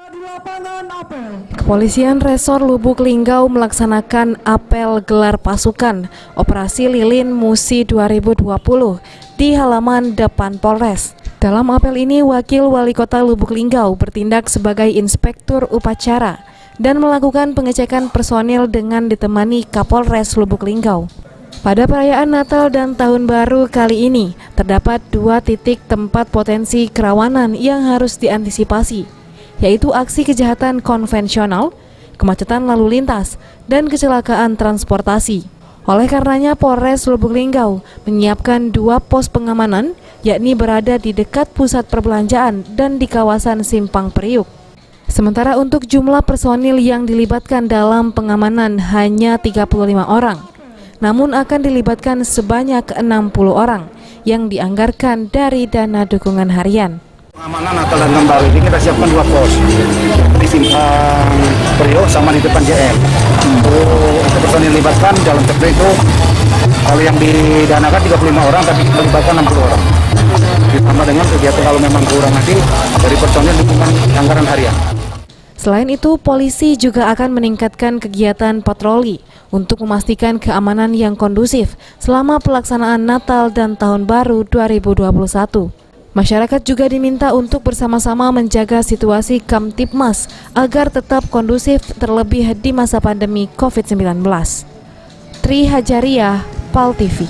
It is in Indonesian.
Di lapangan apel. Kepolisian Resor Lubuk Linggau melaksanakan apel gelar pasukan Operasi Lilin Musi 2020 di halaman depan Polres. Dalam apel ini, Wakil Wali Kota Lubuk Linggau bertindak sebagai inspektur upacara dan melakukan pengecekan personil dengan ditemani Kapolres Lubuk Linggau. Pada perayaan Natal dan Tahun Baru kali ini, terdapat 2 titik tempat potensi kerawanan yang harus diantisipasi, yaitu aksi kejahatan konvensional, kemacetan lalu lintas, dan kecelakaan transportasi. Oleh karenanya, Polres Lubuk Linggau menyiapkan 2 pos pengamanan, yakni berada di dekat pusat perbelanjaan dan di kawasan Simpang Periuk. Sementara untuk jumlah personil yang dilibatkan dalam pengamanan hanya 35 orang, namun akan dilibatkan sebanyak 60 orang yang dianggarkan dari dana dukungan harian. Pengamanan Natal dan Tahun Baru ini kita siapkan 2 pos di Simpang Periuk sama di depan JM. Untuk personil dilibatkan dalam sektor itu, kalau yang didanakan 35 orang tapi melibatkan 60 orang. Ditambah dengan kegiatan kalau memang kurang nanti dari personil dukungan anggaran harian. Selain itu, polisi juga akan meningkatkan kegiatan patroli untuk memastikan keamanan yang kondusif selama pelaksanaan Natal dan Tahun Baru 2021. Masyarakat juga diminta untuk bersama-sama menjaga situasi Kamtibmas agar tetap kondusif terlebih di masa pandemi COVID-19. Tri Hajariah, PAL TV.